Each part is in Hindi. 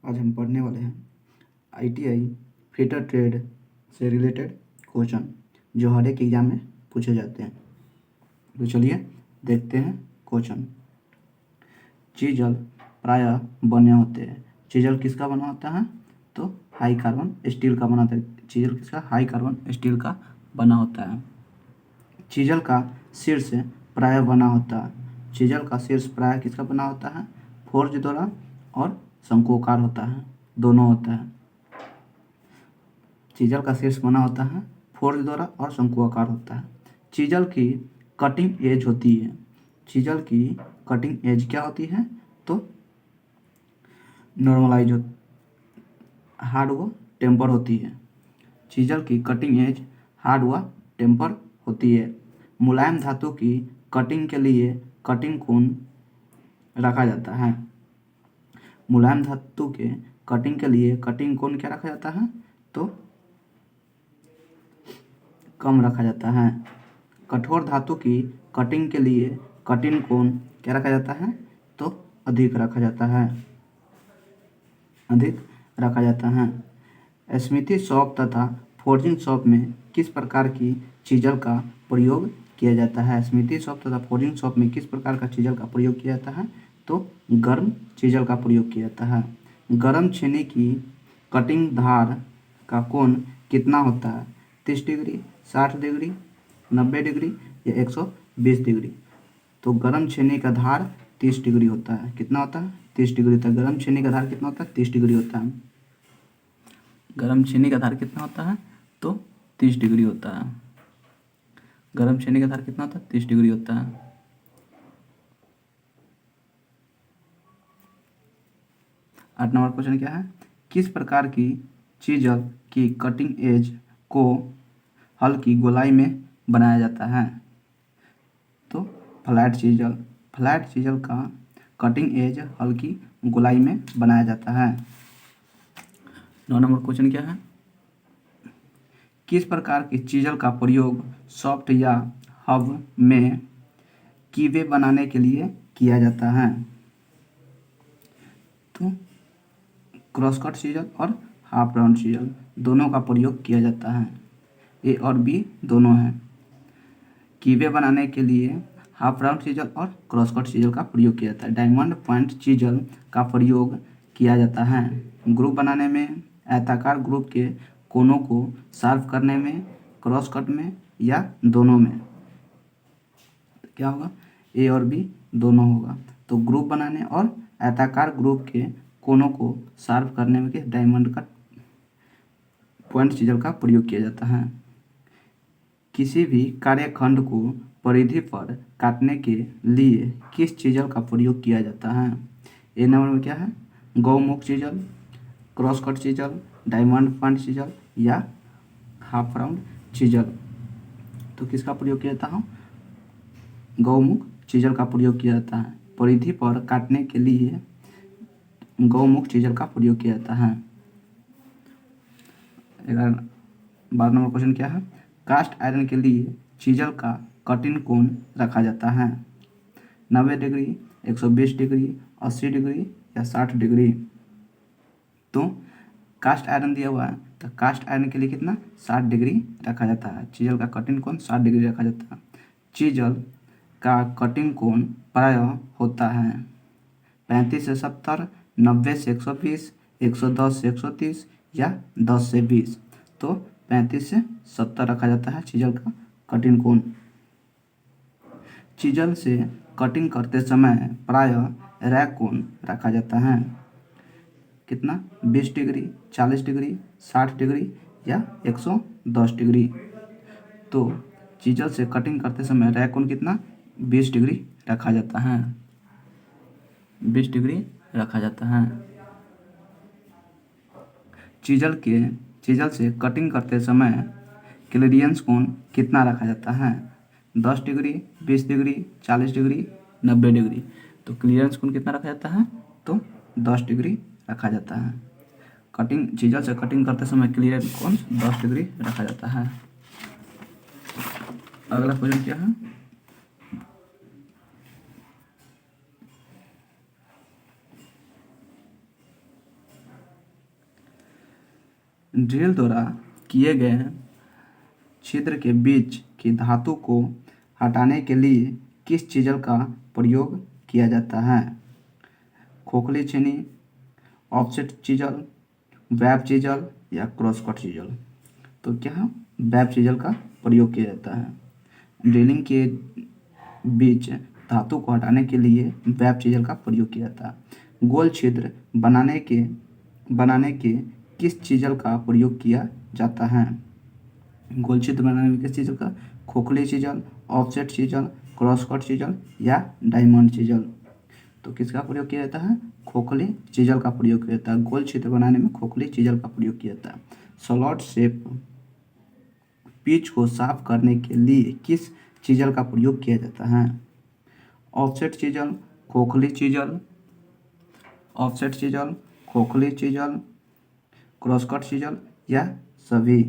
आज हम पढ़ने वाले हैं ITI फिटर ट्रेड से रिलेटेड क्वेश्चन जो हर एक एग्जाम में पूछे जाते हैं। तो चलिए देखते हैं क्वेश्चन। चीजल प्रायः बने होते हैं। चीजल किसका बना होता है? तो हाई कार्बन स्टील का बना होता है। चीजल किसका? हाई कार्बन स्टील का बना होता है। चीजल का शीर्ष प्रायः बना होता है। चीजल का शीर्ष प्रायः किसका बना होता है? फोर्ज द्वारा और शंक्वाकार होता है, दोनों होता है। चीजल का शीर्ष बना होता है फोर्ज द्वारा और शंक्वाकार होता है। चीजल की कटिंग एज होती है। चीजल की कटिंग एज क्या होती है? तो नॉर्मलाइज हार्ड व टेम्पर होती है। चीजल की कटिंग एज हार्ड व टेम्पर होती है। मुलायम धातु की कटिंग के लिए कटिंग कोण रखा जाता है। मुलायम धातु के कटिंग के लिए कटिंग कोण क्या रखा जाता है? तो कम रखा जाता है। कठोर धातु की कटिंग के लिए कटिंग कोण क्या रखा जाता है? तो अधिक रखा जाता है, अधिक रखा जाता है। स्मिथी शॉप तथा फोर्जिंग शॉप में किस प्रकार की चीजल का प्रयोग किया जाता है? स्मिथी शॉप तथा फोर्जिंग शॉप में किस प्रकार का चीजल का प्रयोग किया जाता है? तो गर्म चीजल का प्रयोग किया जाता है। गर्म छेनी की कटिंग धार का कोण कितना होता है? 30 डिग्री, 60 डिग्री, 90 डिग्री या 120 डिग्री। तो गर्म छेनी का धार 30 डिग्री होता है। कितना होता है? 30 डिग्री होता है। गर्म छेनी का धार कितना होता है? 30 डिग्री होता है। गर्म छेनी का धार कितना होता है? तो 30 डिग्री होता है। गर्म छेनी का धार कितना होता है? 30 डिग्री होता है। आठ नंबर क्वेश्चन क्या है? किस प्रकार की चीजल की कटिंग एज को हल्की गोलाई में बनाया जाता है? तो फ्लैट चीजल। फ्लैट चीजल का कटिंग एज हल्की गोलाई में बनाया जाता है। 9 नंबर क्वेश्चन क्या है? किस प्रकार की चीजल का प्रयोग सॉफ्ट या हब में कीवे बनाने के लिए किया जाता है? तो क्रॉसकट चीजल और हाफ राउंड चीजल दोनों का प्रयोग किया जाता है। ए और बी दोनों हैं। कीवे बनाने के लिए हाफ राउंड चीजल और क्रॉसकट चीजल का प्रयोग किया जाता है। डायमंड पॉइंट चीजल का प्रयोग किया जाता है ग्रुप बनाने में, आयताकार ग्रुप के कोनों को शार्प करने में, क्रॉसकट में या दोनों में। क्या होगा? ए और बी दोनों होगा। तो ग्रुप बनाने और आयताकार ग्रुप के कोनों को शार्प करने में डायमंड का पॉइंट चीजल का प्रयोग किया जाता है। किसी भी कार्यखंड को परिधि पर काटने के लिए किस चीजल का प्रयोग किया जाता है? ए नंबर में क्या है? Gaumukh chisel, crosscut chisel, diamond point chisel या हाफ राउंड चीजल। तो किसका प्रयोग किया जाता है? गौमुख चीजल का प्रयोग किया जाता है। परिधि पर काटने के लिए गौमुख चीजल का प्रयोग किया जाता है। 12 नंबर क्वेश्चन क्या है? कास्ट आयरन के लिए चीजल का कटिंग कोण रखा जाता है 90 डिग्री, 120 डिग्री, 80 डिग्री या 60 डिग्री। तो कास्ट आयरन दिया हुआ है तो कास्ट आयरन के लिए कितना? 60 डिग्री रखा जाता है। चीजल का कटिंग कोण 60 डिग्री रखा जाता है। चीजल का कटिंग कोण प्रायः होता है 35 से 70, 90 से 120, 110 से 130 या 10 से 20। तो 35 से 70 रखा जाता है चीजल का कटिंग कोण। चीजल से कटिंग करते समय प्रायः रैक कोण रखा जाता है। कितना? 20 डिग्री, 40 डिग्री, 60 डिग्री या 110 डिग्री। तो चीजल से कटिंग करते समय रैक कोण कितना? 20 डिग्री रखा जाता है। 20 डिग्री रखा जाता है। चीजल से कटिंग करते समय क्लीयरेंस कोण कितना रखा जाता है? 10 डिग्री, 20 डिग्री, 40 डिग्री, 90 डिग्री। तो क्लीयरेंस कोण कितना रखा जाता है? तो 10 डिग्री रखा जाता है। चीजल से कटिंग करते समय क्लीयरेंस कोण 10 डिग्री रखा जाता है। अगला क्वेश्चन क्या है? ड्रिल द्वारा किए गए छिद्र के बीच की धातु को हटाने के लिए किस चीज़ल का प्रयोग किया जाता है? खोखली छेनी, ऑफसेट चीज़ल, वेब चीज़ल या क्रॉस कट चीज़ल? तो क्या वेब चीज़ल का प्रयोग किया जाता है। ड्रिलिंग के बीच धातु को हटाने के लिए वेब चीज़ल का प्रयोग किया जाता है। गोल छिद्र बनाने के किस चीज़ल का प्रयोग किया जाता है? गोल छिद्र बनाने में किस चीज़ल का? खोखली chisel, offset chisel, cross cut chisel या डायमंड चीज़ल? तो किसका प्रयोग किया जाता है? खोखली चीज़ल का प्रयोग किया जाता है। गोल छिद्र बनाने में खोखली चीज़ल का प्रयोग किया जाता है। स्लॉट शेप पिच को साफ करने के लिए किस चीज़ल का प्रयोग किया जाता है? ऑफसेट चीज़ल, खोखली चीज़ल, ऑफसेट चीज़ल, खोखली चीज़ल, क्रॉस कट चीज़ल या सभी?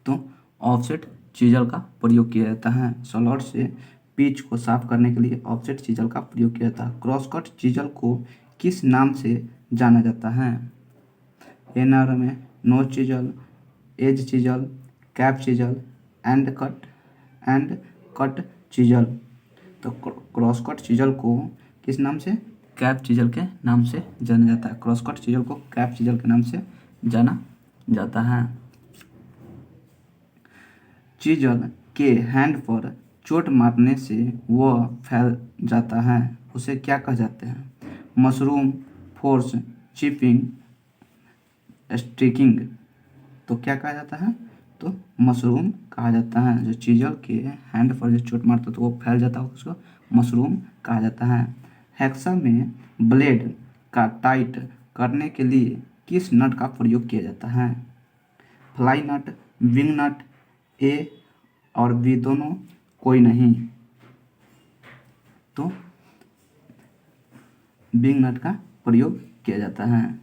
तो ऑफसेट चीज़ल का प्रयोग किया जाता है। स्लॉट से पिच को साफ करने के लिए ऑफसेट चीज़ल का प्रयोग किया जाता है। क्रॉस कट चीज़ल को किस नाम से जाना जाता है? एनआर में nose chisel, edge chisel, cap chisel, end cut chisel? तो क्रॉस कट चीज़ल को किस नाम से? कैप चीज़ल के नाम से जाना जाता है। क्रॉस कट चीज़ल को कैप चीज़ल के नाम से जाना जाता है। चीज़ल के हैंड पर चोट मारने से वह फैल जाता है, उसे क्या कह जाते हैं? Mushroom, force, chipping, sticking? तो क्या कहा जाता है? तो मशरूम कहा जाता है। जो चीज़ल के हैंड पर जो चोट मारता है तो वो फैल जाता है, उसको मशरूम कहा जाता है। हेक्सा में ब्लेड का टाइट करने के लिए किस नट का प्रयोग किया जाता है? फ्लाई नट, विंग नट, ए और बी दोनों, कोई नहीं? तो विंग नट का प्रयोग किया जाता है।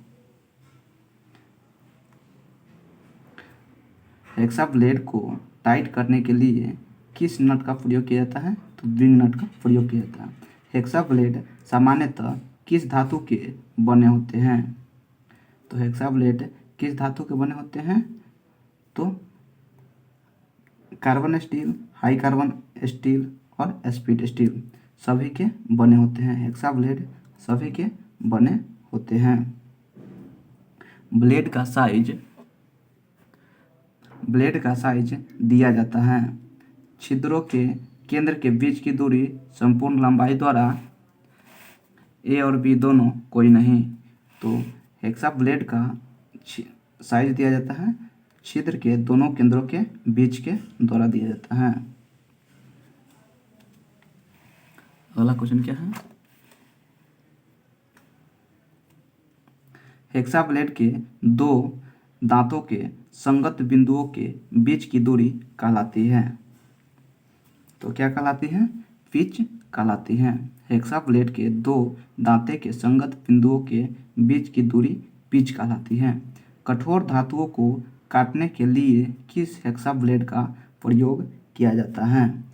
हेक्सा ब्लेड को टाइट करने के लिए किस नट का प्रयोग किया जाता है? तो विंग नट का प्रयोग किया जाता है। हेक्सा ब्लेड सामान्यतः किस धातु के बने होते हैं? तो हेक्सा ब्लेड किस धातु के बने होते हैं? तो carbon steel, high carbon steel और स्पीड स्टील सभी के बने होते हैं। हेक्सा ब्लेड सभी के बने होते हैं। ब्लेड का साइज दिया जाता है। छिद्रों के केंद्र के बीच की दूरी संपूर्ण लंबाई द्वारा ए और बी दोनों, कोई नहीं? तो हेक्सा ब्लेड का साइज दिया जाता है छिद्र के दोनों केंद्रों के बीच के द्वारा दिया जाता है। अगला क्वेश्चन क्या है? हेक्सा ब्लेड के दो दांतों के संगत बिंदुओं के बीच की दूरी कहलाती है। तो क्या कहलाती है? पिच कहलाती है। हेक्सा ब्लेड के दो दांते के संगत बिंदुओं के बीच की दूरी पिच कहलाती है। कठोर धातुओं को काटने के लिए किस हेक्सा ब्लेड का प्रयोग किया जाता है?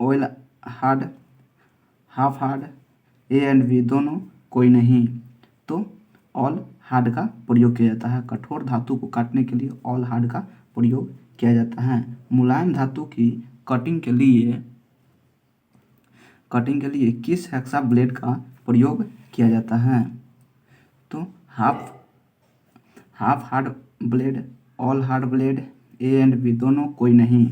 Oil hard, half hard, A and B दोनों, कोई नहीं? तो ऑल हार्ड का प्रयोग किया जाता है। कठोर धातु को काटने के लिए ऑल हार्ड का प्रयोग किया जाता है। मुलायम धातु की कटिंग के लिए किस हेक्सा ब्लेड का प्रयोग किया जाता है? तो half hard blade, all hard blade, A and B दोनों, कोई नहीं?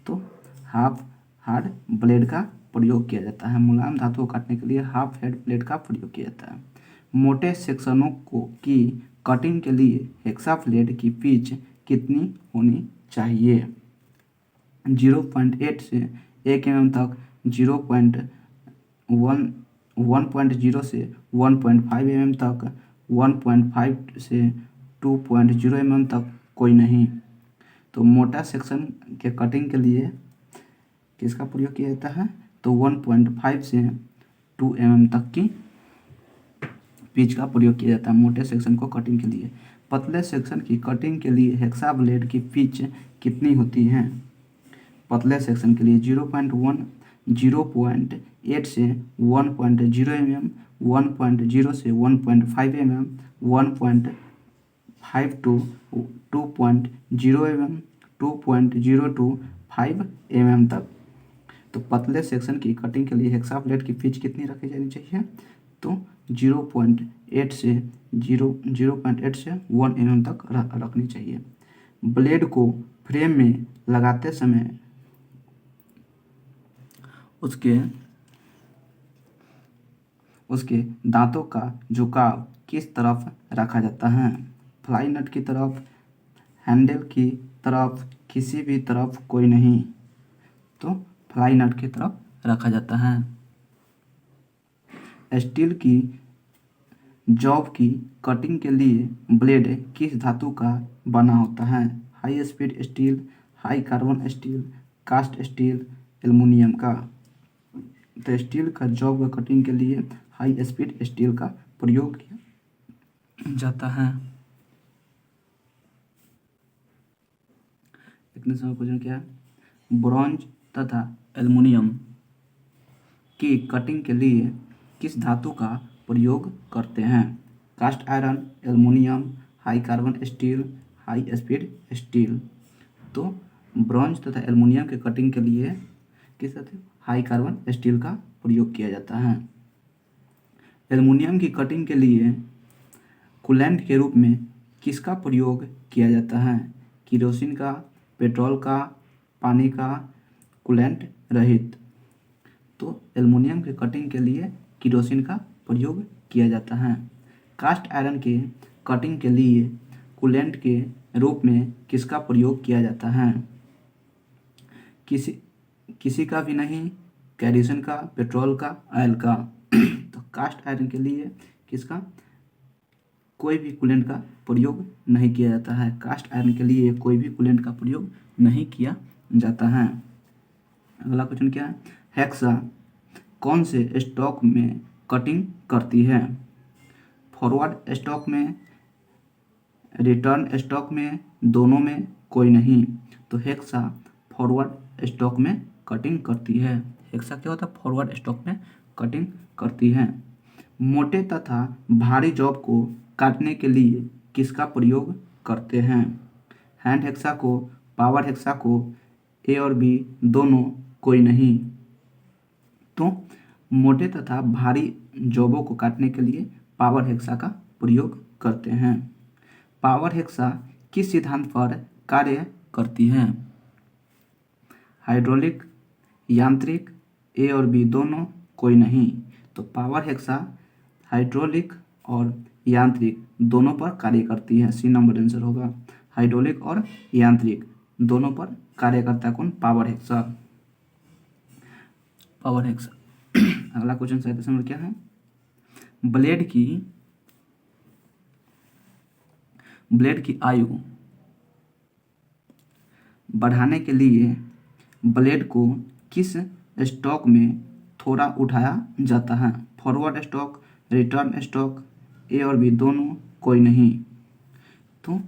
तो हाफ हार्ड ब्लेड का प्रयोग किया जाता है। मुलायम धातु को काटने के लिए हाफ हेड ब्लेड का प्रयोग किया जाता है। मोटे सेक्शनों की कटिंग के लिए हेक्सा ब्लेड की पिच कितनी होनी चाहिए? 0.8 से 1 mm तक, 1.0 से 1.5 mm तक, 1.5 से 2.0 mm तक, कोई नहीं? तो मोटा सेक्शन के कटिंग के लिए किसका प्रयोग किया जाता है? तो 1.5 से 2 mm तक की पिच का प्रयोग किया जाता है मोटे सेक्शन को कटिंग के लिए। पतले सेक्शन की कटिंग के लिए हेक्सा ब्लेड की पिच कितनी होती है? पतले सेक्शन के लिए 0.1, 0.8 से 1.0 mm, 1.0 से 1.5 mm, 5 to 2.0 mm, 2.0 to 5 mm तक। तो पतले सेक्शन की कटिंग के लिए हेक्सा ब्लेड की पिच कितनी रखी जानी चाहिए? तो 0.8 से 1 mm तक रखनी चाहिए। ब्लेड को फ्रेम में लगाते समय उसके दांतों का झुकाव किस तरफ रखा जाता है? फ्लाई नट की तरफ, हैंडल की तरफ, किसी भी तरफ कोई नहीं। तो फ्लाई नट की तरफ रखा जाता है। स्टील की जॉब की कटिंग के लिए ब्लेड किस धातु का बना होता है? High speed steel, high carbon steel, cast steel, aluminium का। तो स्टील का जॉब का कटिंग के लिए हाई स्पीड स्टील का प्रयोग किया जाता है। क्वेश्चन क्या है? ब्रॉन्ज तथा एल्युमिनियम की कटिंग के लिए किस धातु का प्रयोग करते हैं? Cast iron, aluminium, high carbon steel, high speed steel. तो ब्रॉन्ज तथा एल्युमिनियम के कटिंग के लिए किस हाई कार्बन स्टील का प्रयोग किया जाता है। एल्युमिनियम की कटिंग के लिए कूलेंट के रूप में किसका प्रयोग किया जाता है? केरोसिन का, पेट्रोल का, पानी का, कूलेंट रहित। तो एल्युमिनियम के कटिंग के लिए केरोसिन का प्रयोग किया जाता है। कास्ट आयरन के कटिंग के लिए कूलेंट के रूप में किसका प्रयोग किया जाता है? किसी का भी नहीं, केरोसिन का, पेट्रोल का, ऑयल का। तो कास्ट आयरन के लिए किसका कोई भी कूलेंट का प्रयोग नहीं किया जाता है। कास्ट आयरन के लिए कोई भी कूलेंट का प्रयोग नहीं किया जाता है। अगला क्वेश्चन क्या है? हेक्सा कौन से स्टॉक में कटिंग करती है? फॉरवर्ड स्टॉक में, रिटर्न स्टॉक में, दोनों में कोई नहीं। तो हेक्सा फॉरवर्ड स्टॉक में कटिंग करती है। हेक्सा क्या होता है? फॉरवर्ड स्टॉक में कटिंग करती है। मोटे तथा भारी जॉब को काटने के लिए किसका प्रयोग करते हैं? हैंड हेक्सा को, पावर हेक्सा को, ए और बी दोनों, कोई नहीं। तो मोटे तथा भारी जॉबों को काटने के लिए पावर हेक्सा का प्रयोग करते हैं। पावर हेक्सा किस सिद्धांत पर कार्य करती है? हाइड्रोलिक, यांत्रिक, ए और बी दोनों, कोई नहीं। तो पावर हेक्सा हाइड्रोलिक और यांत्रिक दोनों पर कार्य करती है। सी नंबर आंसर होगा। हाइड्रोलिक और यांत्रिक दोनों पर कार्य करता है कौन? Power hexa. Power hexa. अगला क्वेश्चन 37 नंबर क्या है? ब्लेड की आयु बढ़ाने के लिए ब्लेड को किस स्टॉक में थोड़ा उठाया जाता है? फॉरवर्ड स्टॉक, रिटर्न स्टॉक, ए और बी दोनों, कोई नहीं। तो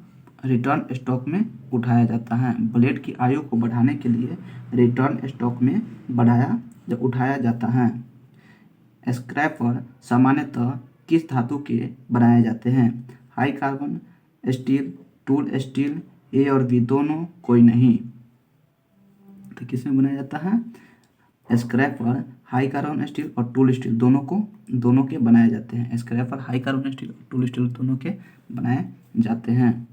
रिटर्न स्टॉक में उठाया जाता है। ब्लेड की आयु को बढ़ाने के लिए रिटर्न स्टॉक में उठाया जाता है। स्क्रैपर सामान्यतः किस धातु के बनाए जाते हैं? High carbon steel, tool steel, A और बी दोनों, कोई नहीं। तो किसमें बनाया जाता है? स्क्रैपर हाई कार्बन स्टील और टूल स्टील दोनों के बनाए जाते हैं। स्क्रैपर हाई कार्बन स्टील और टूल स्टील दोनों के बनाए जाते हैं।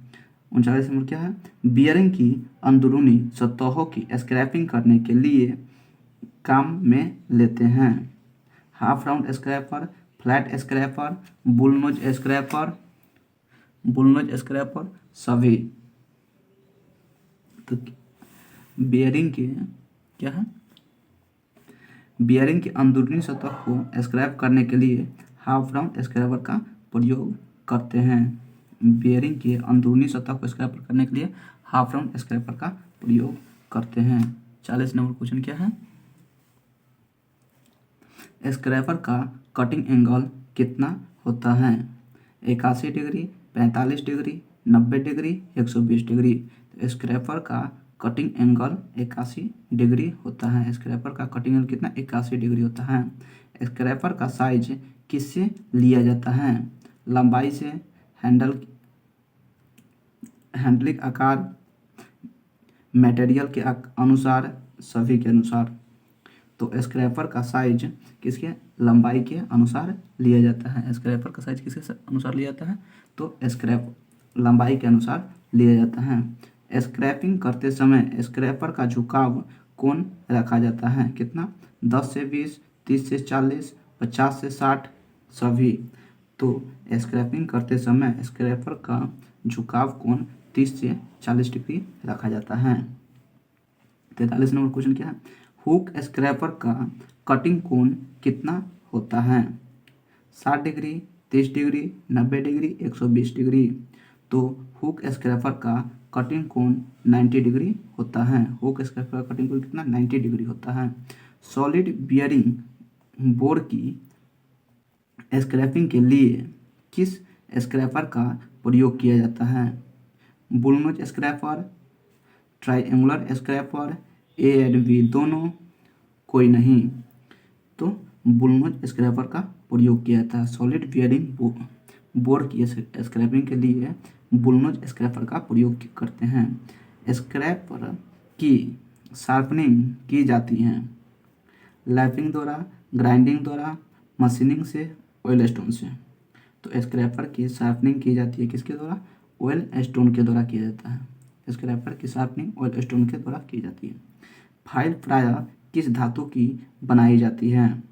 39 नंबर क्या है? बियरिंग की अंदरूनी सतहों की स्क्रैपिंग करने के लिए काम में लेते हैं। Half round scraper, flat scraper, bullnose scraper, सभी। तो बियरिंग के क्या है? बियरिंग की अंदरूनी सतह को स्क्रैप करने के लिए हाफ राउंड स्क्रैपर का प्रयोग करते हैं। बियरिंग की अंदरूनी सतह को स्क्रैप करने के लिए हाफ राउंड स्क्रैपर का प्रयोग करते हैं। 40 नंबर क्वेश्चन क्या है? स्क्रैपर का कटिंग एंगल कितना होता है? 81 डिग्री, 45 डिग्री, 90 डिग्री, 120 डिग्री। तो स्क्रैपर का कटिंग एंगल 81 डिग्री होता है। स्क्रैपर का कटिंग एंगल कितना? 81 डिग्री होता है। स्क्रैपर का साइज किससे लिया जाता है? लंबाई से, हैंडल हैंडलिंग आकार, मटेरियल के अनुसार, सभी के अनुसार। तो स्क्रैपर का साइज किसके लंबाई के अनुसार लिया जाता है। स्क्रैपर का साइज किसके अनुसार लिया जाता है, तो स्क्रैप लंबाई के अनुसार लिया जाता है। स्क्रैपिंग करते समय स्क्रैपर का झुकाव कोण रखा जाता है कितना, 10 से 20, 30 से 40, 50 से 60, सभी। तो स्क्रैपिंग करते समय स्क्रैपर का झुकाव कोण 30 से 40 डिग्री रखा जाता है। 43 नंबर क्वेश्चन क्या है, हुक स्क्रैपर का कटिंग कोण कितना होता है, 60 डिग्री, 30 डिग्री, 90 डिग्री, 120 डिग्री। तो हुक स्क्रैपर का कटिंग कोण 90 डिग्री होता है। हुक स्क्रैपर का कटिंग कोण कितना, 90 डिग्री होता है। सॉलिड बियरिंग बोर्ड की स्क्रैपिंग के लिए किस स्क्रैपर का प्रयोग किया जाता है, bullnose scraper, triangular scraper, A and B दोनों, कोई नहीं। तो बुलनोज स्क्रैपर का प्रयोग किया जाता है। सॉलिड बियरिंग बोर्ड की स्क्रैपिंग के लिए बुलनोज स्क्रैपर का प्रयोग करते हैं। स्क्रैपर की शार्पनिंग की जाती है लैपिंग द्वारा, ग्राइंडिंग द्वारा, मशीनिंग से, ऑयल स्टोन से। तो स्क्रैपर की शार्पनिंग की जाती है किसके द्वारा, ऑयल स्टोन के द्वारा किया जाता है। स्क्रैपर की शार्पनिंग ऑयल स्टोन के द्वारा की जाती है। फाइल प्रायः किस धातु की बनाई जाती है,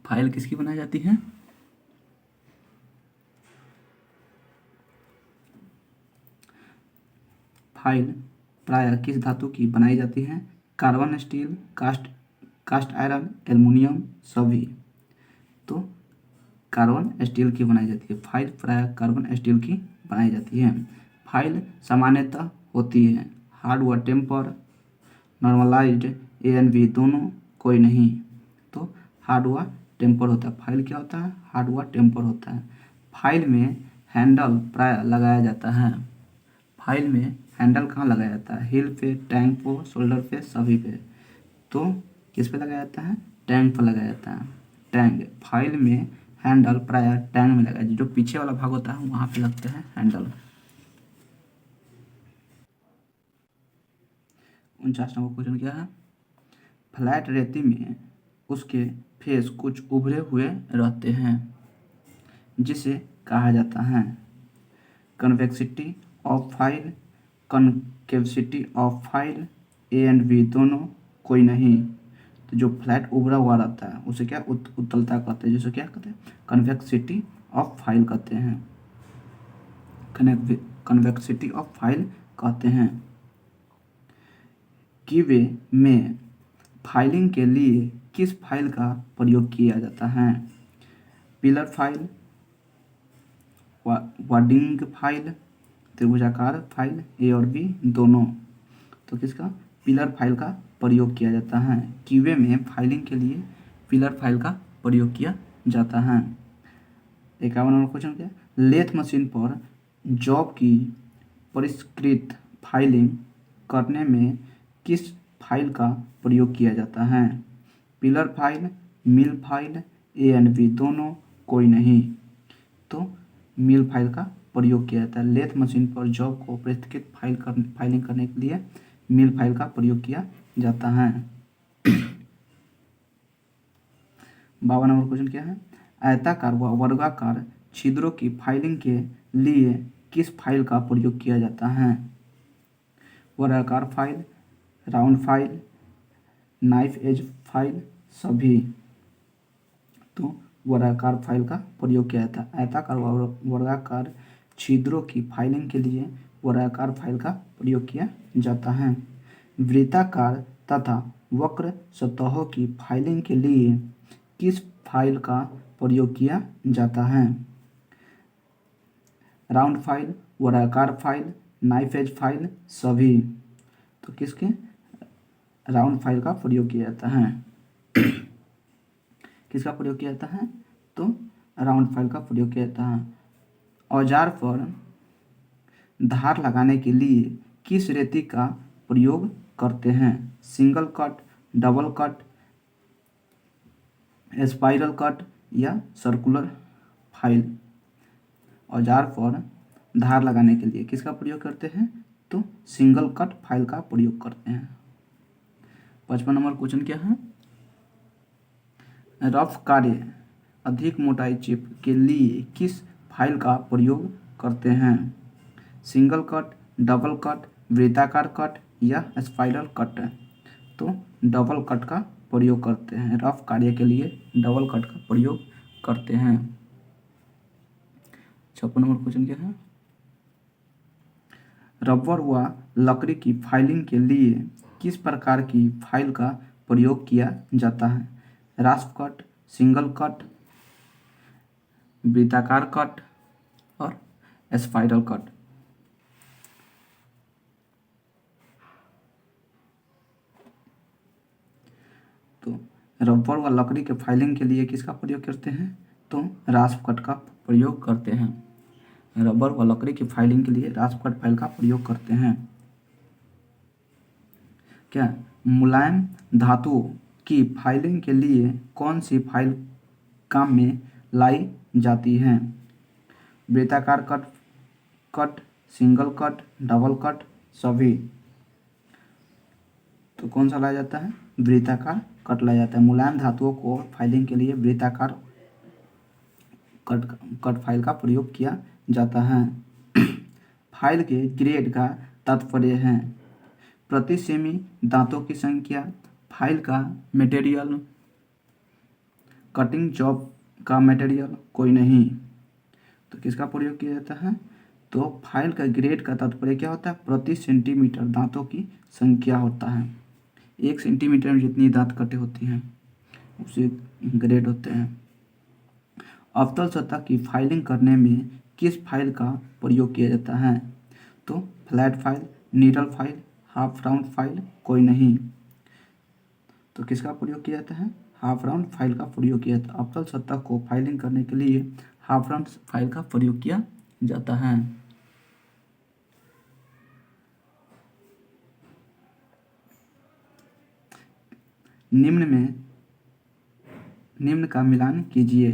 फाइल किसकी बनाई जाती है, फाइल प्रायः किस धातु की बनाई जाती है, carbon steel, cast iron, aluminium, सभी। तो कार्बन स्टील की बनाई जाती है। फाइल प्रायः कार्बन स्टील की बनाई जाती है। फाइल सामान्यतः होती है हार्ड व temper, normalized, A and B दोनों, कोई नहीं। तो हार्ड व टेम्पर होता है। फाइल क्या होता है, हार्ड व टेम्पर होता है। फाइल में हैंडल प्रायः लगाया जाता है। फाइल में हैंडल कहाँ लगाया जाता है, हिल पे, टैंक पे, शोल्डर पे, सभी पे। तो किस पे लगाया जाता है, टैंक पर लगाया जाता है। टैंक, फाइल में हैंडल प्रायः टैंक में लगाया जाता है, जो पीछे वाला भाग होता है वहाँ पे लगते हैं हैंडल। 49 नंबर क्वेश्चन क्या है, फ्लैट रेती में उसके फेस कुछ उभरे हुए रहते हैं जिसे कहा जाता है convexity of file, concavity of file, A and B दोनों, कोई नहीं। तो जो फ्लैट उभरा हुआ रहता है उसे क्या उत्तलता कहते हैं, जिसे क्या कहते हैं, कन्वेक्सिटी ऑफ फाइल कहते हैं, कन्वेक्सिटी ऑफ फाइल कहते हैं। कीवे में फाइलिंग के लिए किस फाइल का प्रयोग किया जाता है, पिलर फाइल, वार्डिंग फाइल, त्रिभुजाकार फाइल, ए और बी दोनों। तो किसका, पिलर फाइल का प्रयोग किया जाता है। कीवे में फाइलिंग के लिए पिलर फाइल का प्रयोग किया जाता है। 51 नंबर क्वेश्चन क्या, लेथ मशीन पर जॉब की परिष्कृत फाइलिंग करने में किस फाइल का प्रयोग किया जाता है, pillar file, mill file, A and B दोनों, कोई नहीं। तो मिल फाइल का प्रयोग किया जाता है। लेथ मशीन पर जॉब को परिष्कृत फाइलिंग करने के लिए मिल फाइल का प्रयोग किया जाता है। 52 नंबर क्वेश्चन क्या है, आयताकार व वर्गाकार छिद्रों की फाइलिंग के लिए किस फाइल का प्रयोग किया जाता है, वर्गाकार file, round file, knife edge file, सभी। तो वर्गाकार फाइल का प्रयोग किया जाता है। आयताकार व वर्गाकार छिद्रों की फाइलिंग के लिए वर्गाकार फाइल का प्रयोग किया जाता है। वृत्ताकार तथा वक्र सतहों की फाइलिंग के लिए किस फाइल का प्रयोग किया जाता है, राउंड फाइल, वर्गाकार फाइल, नाइफ एज फाइल, सभी। तो किसके, राउंड फाइल का प्रयोग किया जाता है। किसका प्रयोग किया जाता है, तो राउंड फाइल का प्रयोग किया जाता है। औजार पर धार लगाने के लिए किस रेती का प्रयोग करते हैं, single cut, double cut, spiral cut या सर्कुलर फाइल। औजार पर धार लगाने के लिए किसका प्रयोग करते हैं? तो सिंगल कट फाइल का प्रयोग करते हैं। 55 नंबर क्वेश्चन क्या है? रफ कार्य अधिक मोटाई चिप के लिए किस फाइल का प्रयोग करते हैं? सिंगल कट, डबल कट, वृत्ताकार कट या स्पाइरल कट? तो डबल कट का प्रयोग करते हैं। रफ कार्य के लिए डबल कट का प्रयोग करते हैं। 56 नंबर क्वेश्चन क्या है? रबर व लकड़ी की फाइलिंग के लिए किस प्रकार की फाइल का प्रयोग किया जाता है? रास्प कट, सिंगल कट, वृत्ताकार कट और स्पाइरल कट? तो रबर व लकड़ी के फाइलिंग के लिए किसका प्रयोग करते हैं? तो रास्प कट का प्रयोग करते हैं। रबर व लकड़ी की फाइलिंग के लिए रास्प कट फाइल का प्रयोग करते हैं। क्या मुलायम धातुओं की फाइलिंग के लिए कौन सी फाइल काम में लाई जाती है? वृत्ताकार cut, cut, single cut, double cut, सभी? तो कौन सा लाया जाता है? वृत्ताकार कट लाया जाता है। मुलायम धातुओं को फाइलिंग के लिए वृत्ताकार कट फाइल का प्रयोग किया जाता है। फाइल के ग्रेड का तात्पर्य है प्रति सेमी दांतों की संख्या, फाइल का मटेरियल, कटिंग जॉब का मटेरियल, कोई नहीं। तो किसका प्रयोग किया जाता है? तो फाइल का ग्रेड का तात्पर्य क्या होता है? प्रति सेंटीमीटर दांतों की संख्या होता है। 1 सेंटीमीटर में जितनी दांत कटे होती हैं उसे ग्रेड होते हैं। अवतल सतह की फाइलिंग करने में किस फाइल का प्रयोग किया जाता है? तो flat file, needle file, half round file, कोई नहीं। तो किसका प्रयोग किया जाता है? हाफ राउंड फाइल का प्रयोग किया जाता है। अवतल सतह को फाइलिंग करने के लिए हाफ राउंड फाइल का प्रयोग किया जाता है। निम्न का मिलान कीजिए।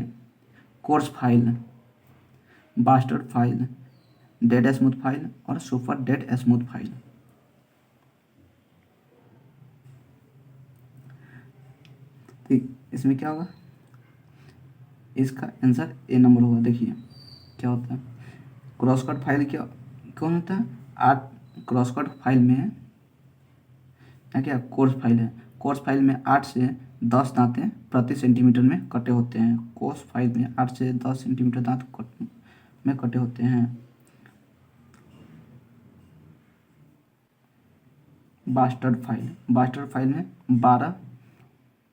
Coarse file, bastard file, dead smooth file और सुपर डेड स्मूथ फाइल। ठीक, इसमें क्या होगा? इसका आंसर ए नंबर होगा। देखिए क्या होता है। क्रॉसकट फाइल क्या कौन होता है? 8 क्रॉसकट फाइल में क्या कोर्स फाइल है। कोर्स फाइल में 8 से 10 दांतें प्रति सेंटीमीटर में कटे होते हैं। कोर्स फाइल में 8 से 10 सेंटीमीटर दांत में कटे होते हैं। बास्टर्ड फाइल में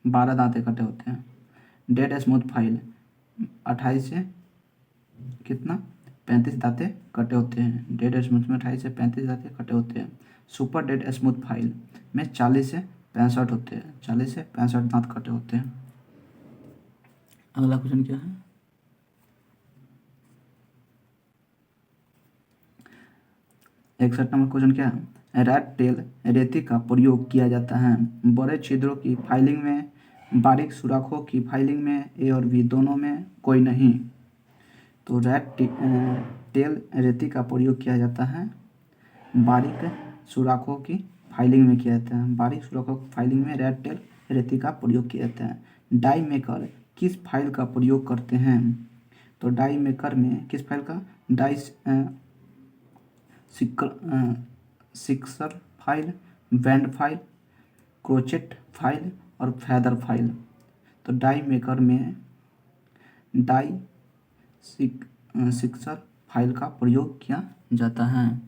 12 दांतें कटे होते हैं। डेड स्मूथ फाइल 28 से कितना 35 दांतें कटे होते हैं। डेड स्मूथ में 28 से 35 दांतें कटे होते हैं। सुपर डेड स्मूथ फाइल में 40 से 65 होते हैं। 40 से 65 दांत कटे होते हैं। अगला क्वेश्चन क्या है? इकसठ नंबर क्वेश्चन क्या है? रैट टेल रेती का प्रयोग किया जाता है बड़े छिद्रों की फाइलिंग में, बारीक सुराखों की फाइलिंग में, ए और बी दोनों में, कोई नहीं। तो रैट टेल रेती का प्रयोग किया जाता है बारीक सुराखों की फाइलिंग में किया जाता है। बारीक सुराखों की फाइलिंग में रैट टेल रेती का प्रयोग किया जाता है। डाई मेकर किस फाइल का प्रयोग करते हैं? तो डाई मेकर में किस फाइल का? Die sinker file, band file, crochet file और फैदर फाइल। तो डाई मेकर में डाई सिक्सर फाइल का प्रयोग किया जाता है।